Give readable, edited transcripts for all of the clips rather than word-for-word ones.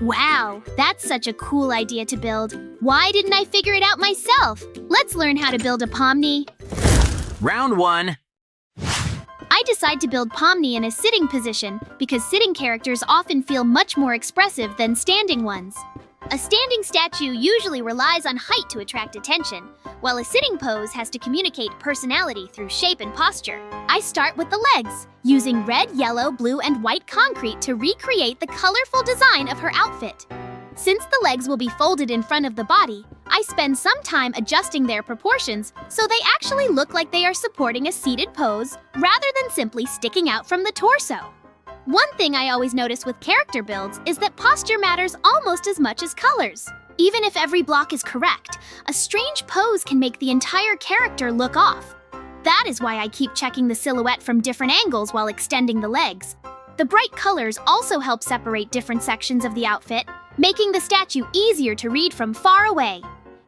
Wow, that's such a cool idea to build. Why didn't I figure it out myself? Let's learn how to build a Pomni. Round 1. I decide to build Pomni in a sitting position because sitting characters often feel much more expressive than standing ones. A standing statue usually relies on height to attract attention, while a sitting pose has to communicate personality through shape and posture. I start with the legs, using red, yellow, blue, and white concrete to recreate the colorful design of her outfit. Since the legs will be folded in front of the body, I spend some time adjusting their proportions so they actually look like they are supporting a seated pose rather than simply sticking out from the torso. One thing I always notice with character builds is that posture matters almost as much as colors. Even if every block is correct, a strange pose can make the entire character look off. That is why I keep checking the silhouette from different angles while extending the legs. The bright colors also help separate different sections of the outfit, making the statue easier to read from far away.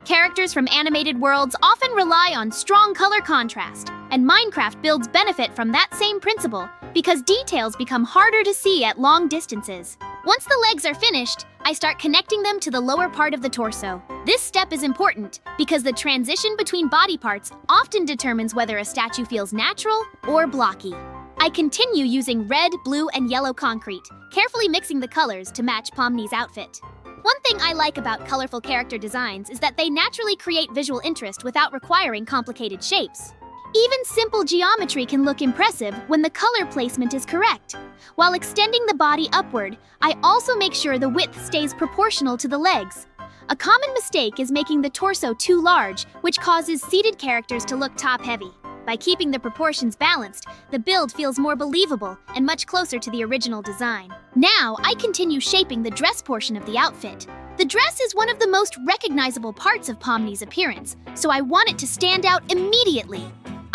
Characters from animated worlds often rely on strong color contrast, and Minecraft builds benefit from that same principle because details become harder to see at long distances. Once the legs are finished, I start connecting them to the lower part of the torso. This step is important because the transition between body parts often determines whether a statue feels natural or blocky. I continue using red, blue, and yellow concrete, carefully mixing the colors to match Pomni's outfit. One thing I like about colorful character designs is that they naturally create visual interest without requiring complicated shapes. Even simple geometry can look impressive when the color placement is correct. While extending the body upward, I also make sure the width stays proportional to the legs. A common mistake is making the torso too large, which causes seated characters to look top-heavy. By keeping the proportions balanced, the build feels more believable and much closer to the original design. Now, I continue shaping the dress portion of the outfit. The dress is one of the most recognizable parts of Pomni's appearance, so I want it to stand out immediately.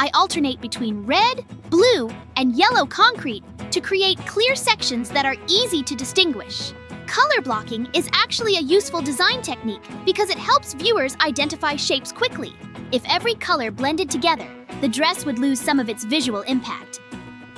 I alternate between red, blue, and yellow concrete to create clear sections that are easy to distinguish. Color blocking is actually a useful design technique because it helps viewers identify shapes quickly. If every color blended together, the dress would lose some of its visual impact.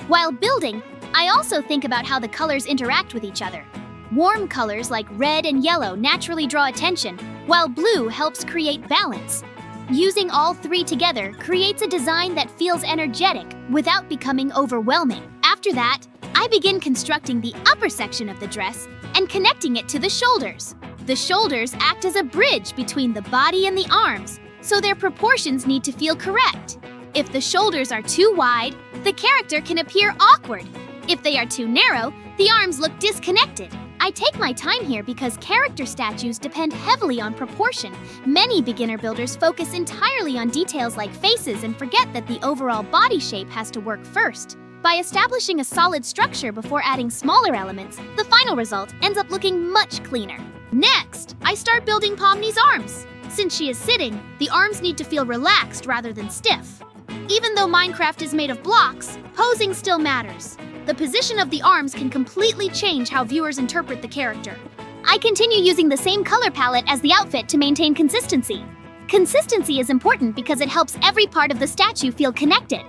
While building, I also think about how the colors interact with each other. Warm colors like red and yellow naturally draw attention, while blue helps create balance. Using all three together creates a design that feels energetic without becoming overwhelming. After that, I begin constructing the upper section of the dress and connecting it to the shoulders. The shoulders act as a bridge between the body and the arms, so their proportions need to feel correct. If the shoulders are too wide, the character can appear awkward. If they are too narrow, the arms look disconnected. I take my time here because character statues depend heavily on proportion. Many beginner builders focus entirely on details like faces and forget that the overall body shape has to work first. By establishing a solid structure before adding smaller elements, the final result ends up looking much cleaner. Next, I start building Pomni's arms. Since she is sitting, the arms need to feel relaxed rather than stiff. Even though Minecraft is made of blocks, posing still matters. The position of the arms can completely change how viewers interpret the character. I continue using the same color palette as the outfit to maintain consistency. Consistency is important because it helps every part of the statue feel connected.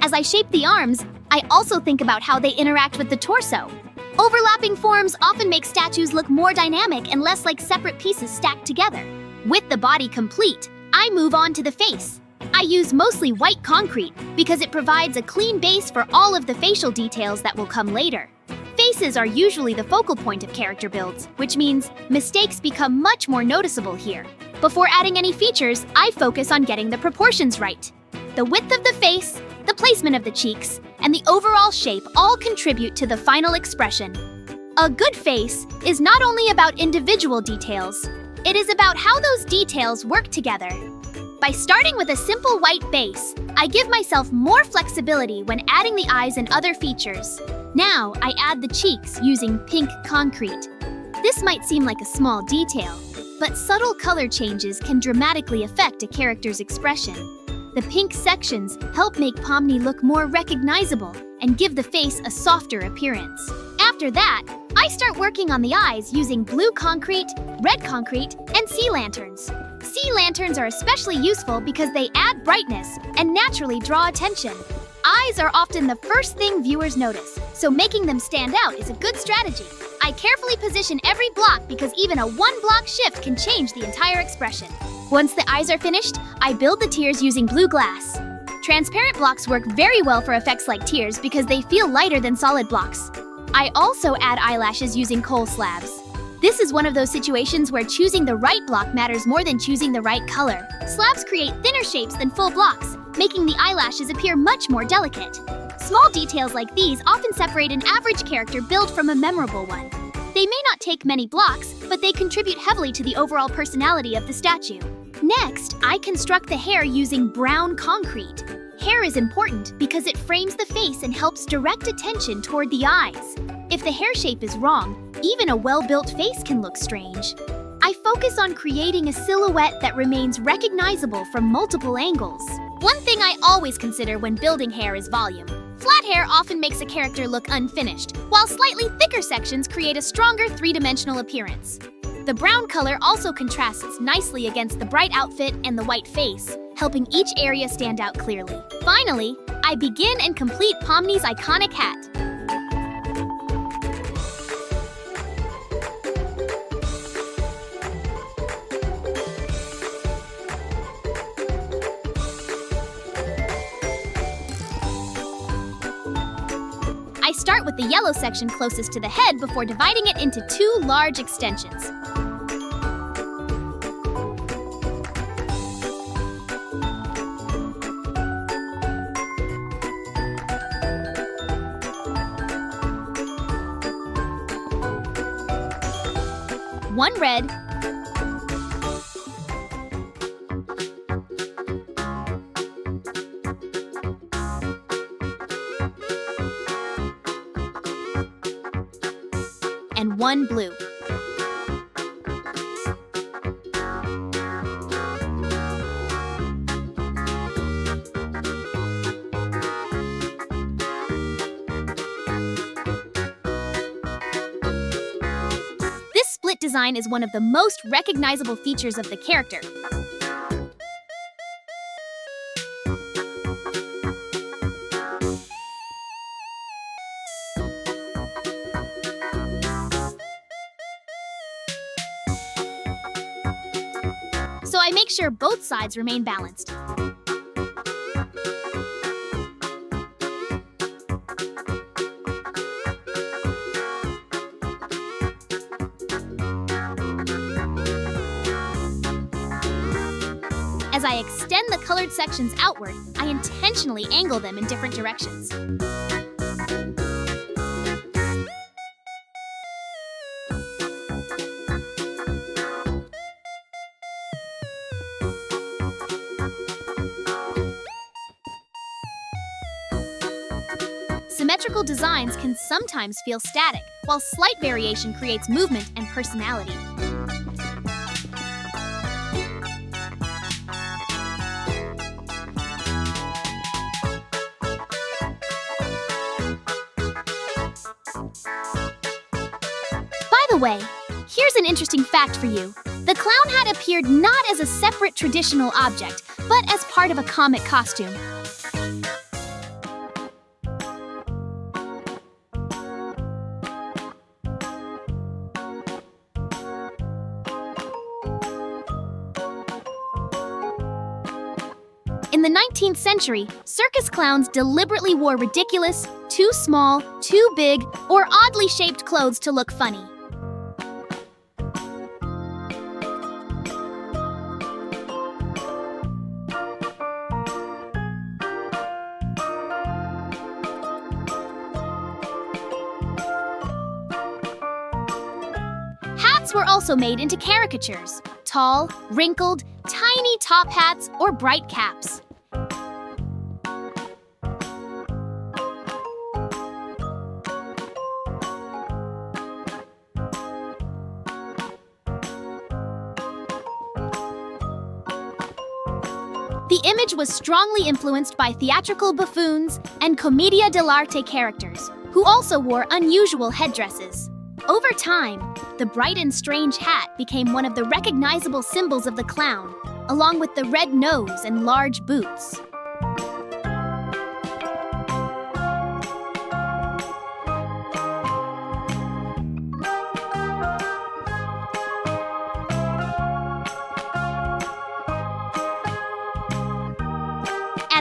As I shape the arms, I also think about how they interact with the torso. Overlapping forms often make statues look more dynamic and less like separate pieces stacked together. With the body complete, I move on to the face. I use mostly white concrete because it provides a clean base for all of the facial details that will come later. Faces are usually the focal point of character builds, which means mistakes become much more noticeable here. Before adding any features, I focus on getting the proportions right. The width of the face, the placement of the cheeks, and the overall shape all contribute to the final expression. A good face is not only about individual details, it is about how those details work together. By starting with a simple white base, I give myself more flexibility when adding the eyes and other features. Now, I add the cheeks using pink concrete. This might seem like a small detail, but subtle color changes can dramatically affect a character's expression. The pink sections help make Pomni look more recognizable and give the face a softer appearance. After that, I start working on the eyes using blue concrete, red concrete, and sea lanterns. Sea lanterns are especially useful because they add brightness and naturally draw attention. Eyes are often the first thing viewers notice, so making them stand out is a good strategy. I carefully position every block because even a one-block shift can change the entire expression. Once the eyes are finished, I build the tears using blue glass. Transparent blocks work very well for effects like tears because they feel lighter than solid blocks. I also add eyelashes using coal slabs. This is one of those situations where choosing the right block matters more than choosing the right color. Slabs create thinner shapes than full blocks, making the eyelashes appear much more delicate. Small details like these often separate an average character build from a memorable one. They may not take many blocks, but they contribute heavily to the overall personality of the statue. Next, I construct the hair using brown concrete. Hair is important because it frames the face and helps direct attention toward the eyes. If the hair shape is wrong, even a well-built face can look strange. I focus on creating a silhouette that remains recognizable from multiple angles. One thing I always consider when building hair is volume. Flat hair often makes a character look unfinished, while slightly thicker sections create a stronger three-dimensional appearance. The brown color also contrasts nicely against the bright outfit and the white face, helping each area stand out clearly. Finally, I begin and complete Pomni's iconic hat. I start with the yellow section closest to the head before dividing it into two large extensions. One red, and one blue. This split design is one of the most recognizable features of the character. So I make sure both sides remain balanced. As I extend the colored sections outward, I intentionally angle them in different directions. Symmetrical designs can sometimes feel static, while slight variation creates movement and personality. By the way, here's an interesting fact for you. The clown hat appeared not as a separate traditional object, but as part of a comic costume. In the 19th century, circus clowns deliberately wore ridiculous, too small, too big, or oddly shaped clothes to look funny. Hats were also made into caricatures: tall, wrinkled, tiny top hats, or bright caps. The image was strongly influenced by theatrical buffoons and commedia dell'arte characters, who also wore unusual headdresses. Over time, the bright and strange hat became one of the recognizable symbols of the clown, along with the red nose and large boots.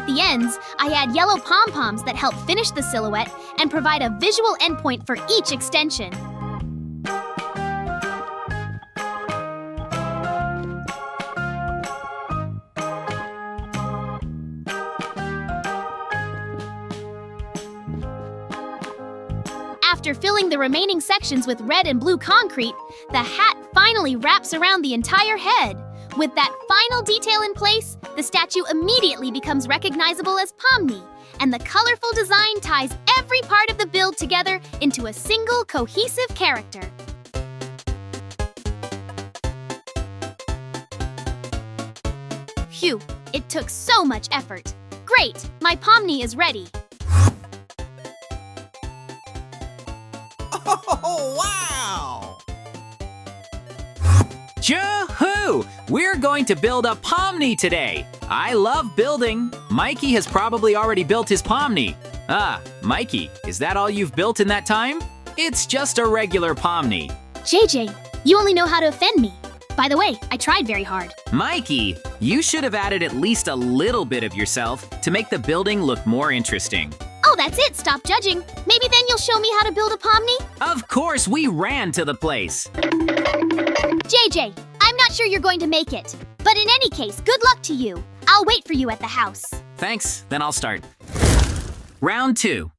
the ends, I add yellow pom-poms that help finish the silhouette and provide a visual endpoint for each extension. After filling the remaining sections with red and blue concrete, the hat finally wraps around the entire head. With that final detail in place, the statue immediately becomes recognizable as Pomni, and the colorful design ties every part of the build together into a single cohesive character. Phew, it took so much effort. Great, my Pomni is ready. Oh, wow! Yoo-hoo! We're going to build a Pomni today. I love building. Mikey has probably already built his Pomni. Ah, Mikey, is that all you've built in that time? It's just a regular Pomni. JJ, you only know how to offend me. By the way, I tried very hard. Mikey, you should have added at least a little bit of yourself to make the building look more interesting. Oh, that's it. Stop judging. Maybe then you'll show me how to build a Pomni? Of course, we ran to the place. JJ, I'm not sure you're going to make it. But in any case, good luck to you. I'll wait for you at the house. Thanks, then I'll start. Round 2.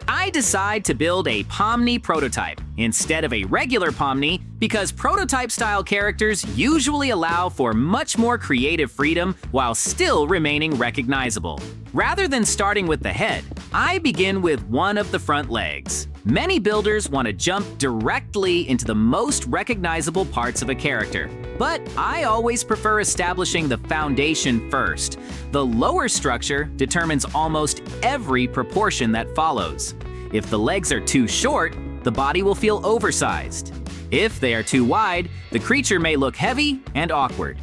I decide to build a Pomni Prototype instead of a regular Pomni because prototype-style characters usually allow for much more creative freedom while still remaining recognizable. Rather than starting with the head, I begin with one of the front legs. Many builders want to jump directly into the most recognizable parts of a character, but I always prefer establishing the foundation first. The lower structure determines almost every proportion that follows. If the legs are too short, the body will feel oversized. If they are too wide, the creature may look heavy and awkward.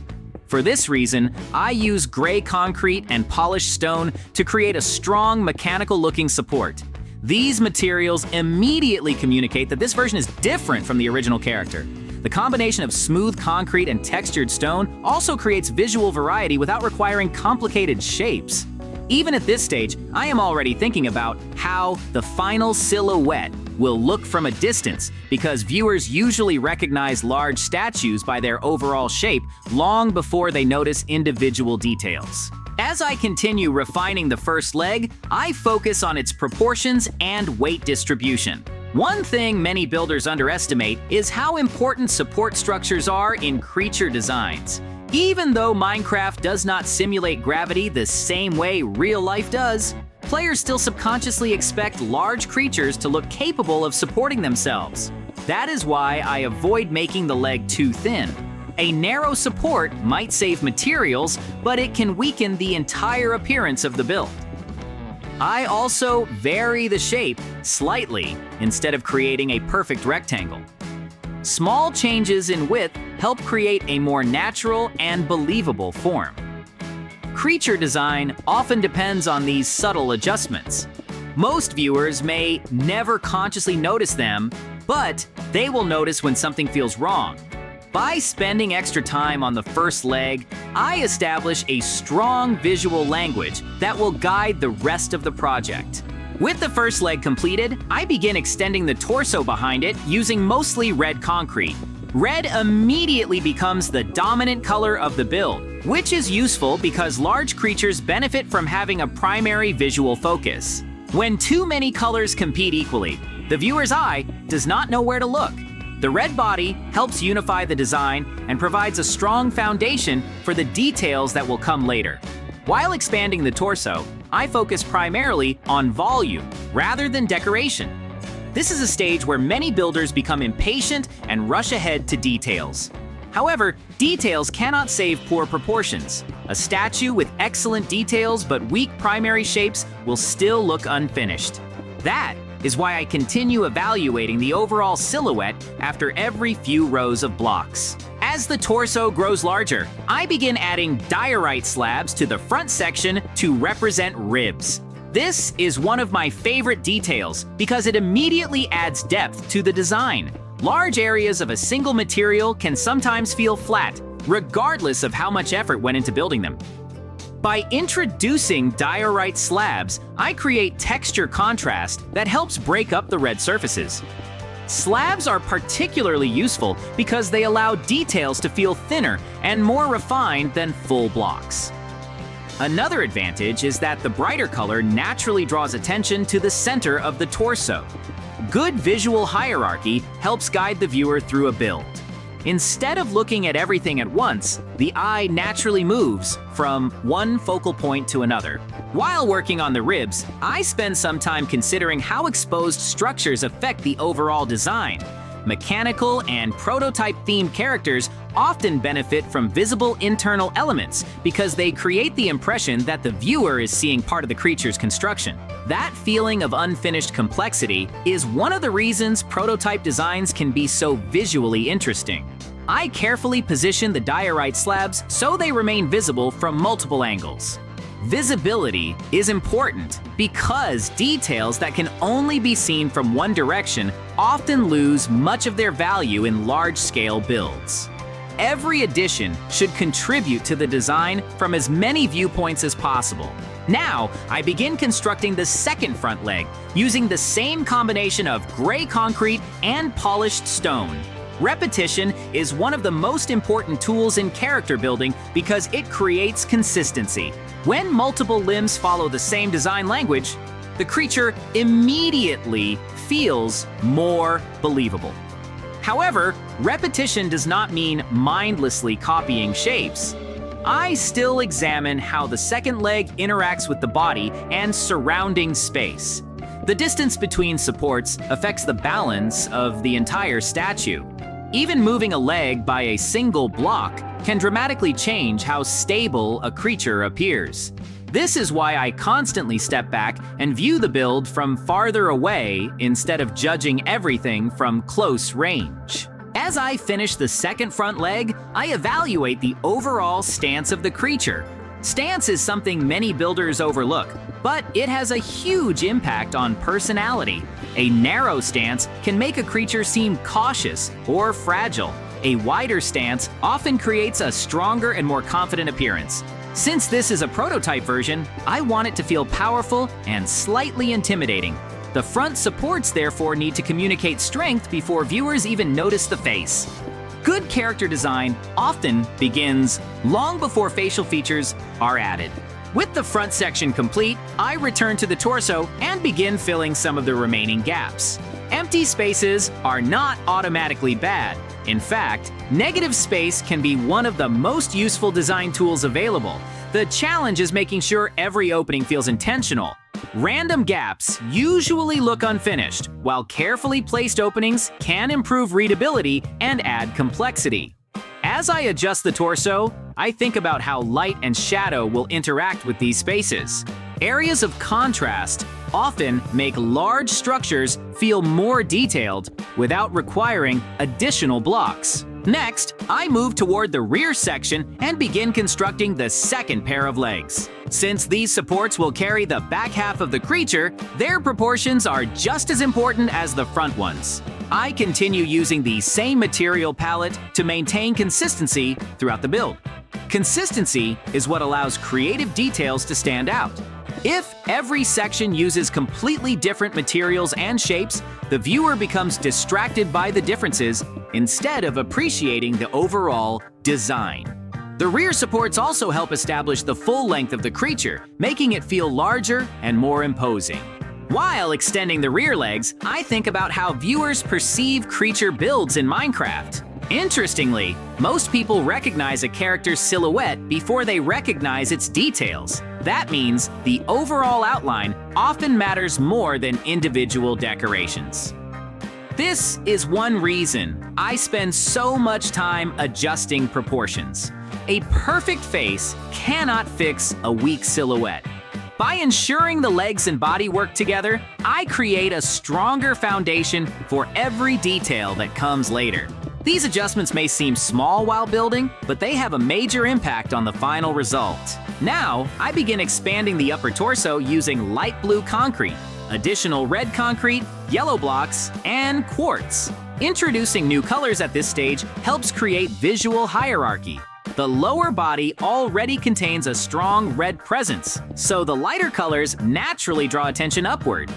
For this reason, I use gray concrete and polished stone to create a strong mechanical-looking support. These materials immediately communicate that this version is different from the original character. The combination of smooth concrete and textured stone also creates visual variety without requiring complicated shapes. Even at this stage, I am already thinking about how the final silhouette will look from a distance because viewers usually recognize large statues by their overall shape long before they notice individual details. As I continue refining the first leg, I focus on its proportions and weight distribution. One thing many builders underestimate is how important support structures are in creature designs. Even though Minecraft does not simulate gravity the same way real life does, players still subconsciously expect large creatures to look capable of supporting themselves. That is why I avoid making the leg too thin. A narrow support might save materials, but it can weaken the entire appearance of the build. I also vary the shape slightly instead of creating a perfect rectangle. Small changes in width help create a more natural and believable form. Creature design often depends on these subtle adjustments. Most viewers may never consciously notice them, but they will notice when something feels wrong. By spending extra time on the first leg, I establish a strong visual language that will guide the rest of the project. With the first leg completed, I begin extending the torso behind it using mostly red concrete. Red immediately becomes the dominant color of the build, which is useful because large creatures benefit from having a primary visual focus. When too many colors compete equally, the viewer's eye does not know where to look. The red body helps unify the design and provides a strong foundation for the details that will come later. While expanding the torso, I focus primarily on volume rather than decoration. This is a stage where many builders become impatient and rush ahead to details. However, details cannot save poor proportions. A statue with excellent details but weak primary shapes will still look unfinished. That is why I continue evaluating the overall silhouette after every few rows of blocks. As the torso grows larger, I begin adding diorite slabs to the front section to represent ribs. This is one of my favorite details because it immediately adds depth to the design. Large areas of a single material can sometimes feel flat, regardless of how much effort went into building them. By introducing diorite slabs, I create texture contrast that helps break up the red surfaces. Slabs are particularly useful because they allow details to feel thinner and more refined than full blocks. Another advantage is that the brighter color naturally draws attention to the center of the torso. Good visual hierarchy helps guide the viewer through a build. Instead of looking at everything at once, the eye naturally moves from one focal point to another. While working on the ribs, I spend some time considering how exposed structures affect the overall design. Mechanical and prototype-themed characters often benefit from visible internal elements because they create the impression that the viewer is seeing part of the creature's construction. That feeling of unfinished complexity is one of the reasons prototype designs can be so visually interesting. I carefully position the diorite slabs so they remain visible from multiple angles. Visibility is important because details that can only be seen from one direction often lose much of their value in large-scale builds. Every addition should contribute to the design from as many viewpoints as possible. Now, I begin constructing the second front leg using the same combination of gray concrete and polished stone. Repetition is one of the most important tools in character building because it creates consistency. When multiple limbs follow the same design language, the creature immediately feels more believable. However, repetition does not mean mindlessly copying shapes. I still examine how the second leg interacts with the body and surrounding space. The distance between supports affects the balance of the entire statue. Even moving a leg by a single block can dramatically change how stable a creature appears. This is why I constantly step back and view the build from farther away instead of judging everything from close range. As I finish the second front leg, I evaluate the overall stance of the creature. Stance is something many builders overlook, but it has a huge impact on personality. A narrow stance can make a creature seem cautious or fragile. A wider stance often creates a stronger and more confident appearance. Since this is a prototype version, I want it to feel powerful and slightly intimidating. The front supports therefore need to communicate strength before viewers even notice the face. Good character design often begins long before facial features are added. With the front section complete, I return to the torso and begin filling some of the remaining gaps. Empty spaces are not automatically bad. In fact, negative space can be one of the most useful design tools available. The challenge is making sure every opening feels intentional. Random gaps usually look unfinished, while carefully placed openings can improve readability and add complexity. As I adjust the torso, I think about how light and shadow will interact with these spaces. Areas of contrast often make large structures feel more detailed without requiring additional blocks. Next, I move toward the rear section and begin constructing the second pair of legs. Since these supports will carry the back half of the creature, their proportions are just as important as the front ones. I continue using the same material palette to maintain consistency throughout the build. Consistency is what allows creative details to stand out. If every section uses completely different materials and shapes, the viewer becomes distracted by the differences instead of appreciating the overall design. The rear supports also help establish the full length of the creature, making it feel larger and more imposing. While extending the rear legs, I think about how viewers perceive creature builds in Minecraft. Interestingly, most people recognize a character's silhouette before they recognize its details. That means the overall outline often matters more than individual decorations. This is one reason I spend so much time adjusting proportions. A perfect face cannot fix a weak silhouette. By ensuring the legs and body work together, I create a stronger foundation for every detail that comes later. These adjustments may seem small while building, but they have a major impact on the final result. Now, I begin expanding the upper torso using light blue concrete, additional red concrete, yellow blocks, and quartz. Introducing new colors at this stage helps create visual hierarchy. The lower body already contains a strong red presence, so the lighter colors naturally draw attention upward.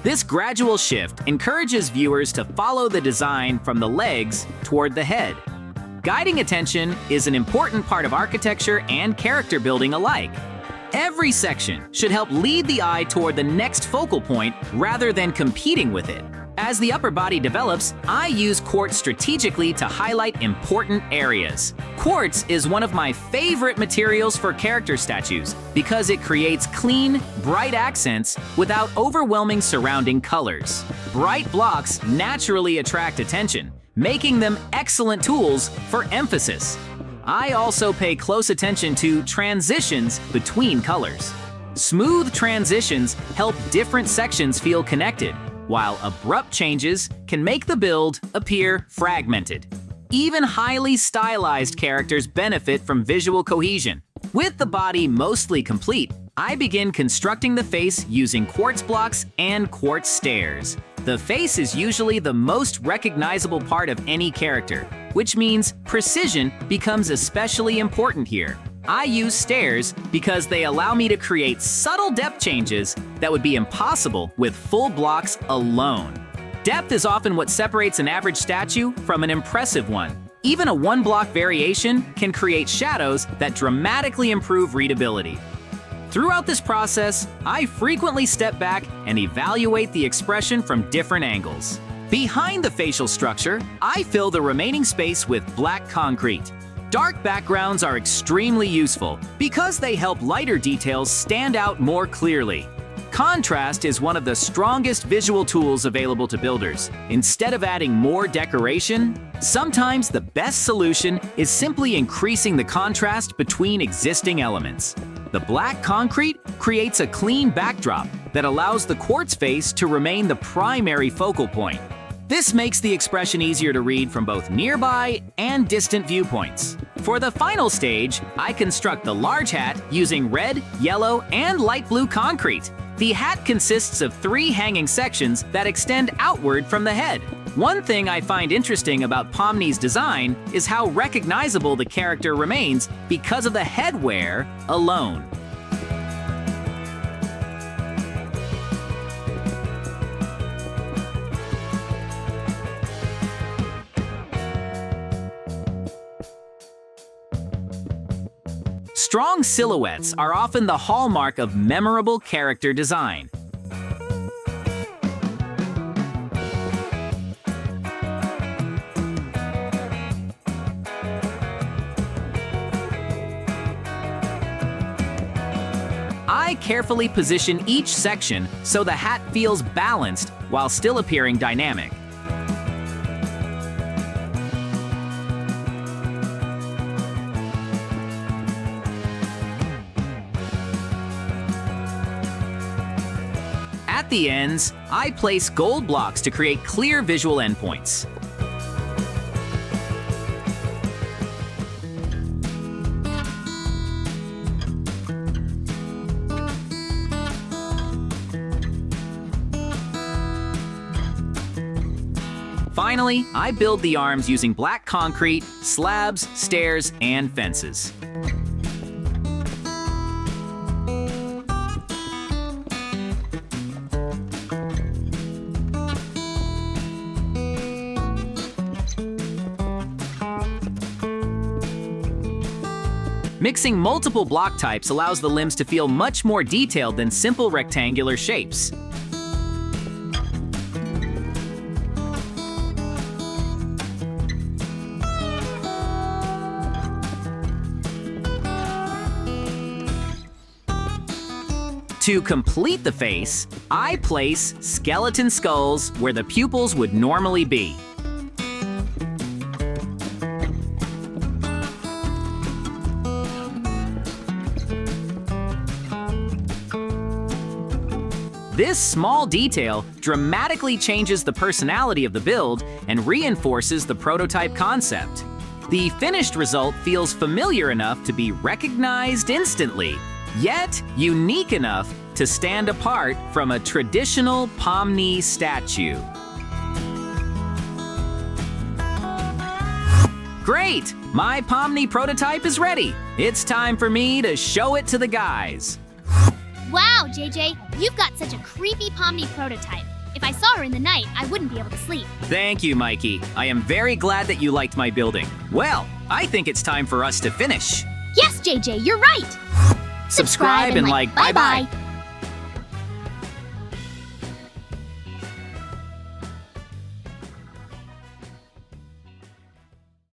This gradual shift encourages viewers to follow the design from the legs toward the head. Guiding attention is an important part of architecture and character building alike. Every section should help lead the eye toward the next focal point rather than competing with it. As the upper body develops, I use quartz strategically to highlight important areas. Quartz is one of my favorite materials for character statues because it creates clean, bright accents without overwhelming surrounding colors. Bright blocks naturally attract attention, making them excellent tools for emphasis. I also pay close attention to transitions between colors. Smooth transitions help different sections feel connected, while abrupt changes can make the build appear fragmented. Even highly stylized characters benefit from visual cohesion. With the body mostly complete, I begin constructing the face using quartz blocks and quartz stairs. The face is usually the most recognizable part of any character, which means precision becomes especially important here. I use stairs because they allow me to create subtle depth changes that would be impossible with full blocks alone. Depth is often what separates an average statue from an impressive one. Even a one-block variation can create shadows that dramatically improve readability. Throughout this process, I frequently step back and evaluate the expression from different angles. Behind the facial structure, I fill the remaining space with black concrete. Dark backgrounds are extremely useful because they help lighter details stand out more clearly. Contrast is one of the strongest visual tools available to builders. Instead of adding more decoration, sometimes the best solution is simply increasing the contrast between existing elements. The black concrete creates a clean backdrop that allows the quartz face to remain the primary focal point. This makes the expression easier to read from both nearby and distant viewpoints. For the final stage, I construct the large hat using red, yellow, and light blue concrete. The hat consists of 3 hanging sections that extend outward from the head. One thing I find interesting about Pomni's design is how recognizable the character remains because of the headwear alone. Strong silhouettes are often the hallmark of memorable character design. I carefully position each section so the hat feels balanced while still appearing dynamic. At the ends, I place gold blocks to create clear visual endpoints. Finally, I build the arms using black concrete, slabs, stairs, and fences. Mixing multiple block types allows the limbs to feel much more detailed than simple rectangular shapes. To complete the face, I place skeleton skulls where the pupils would normally be. This small detail dramatically changes the personality of the build and reinforces the prototype concept. The finished result feels familiar enough to be recognized instantly, yet unique enough to stand apart from a traditional Pomni statue. Great! My Pomni prototype is ready. It's time for me to show it to the guys. Wow, JJ, you've got such a creepy Pomni prototype. If I saw her in the night, I wouldn't be able to sleep. Thank you, Mikey. I am very glad that you liked my building. Well, I think it's time for us to finish. Yes, JJ, you're right. Subscribe and like. Bye-bye.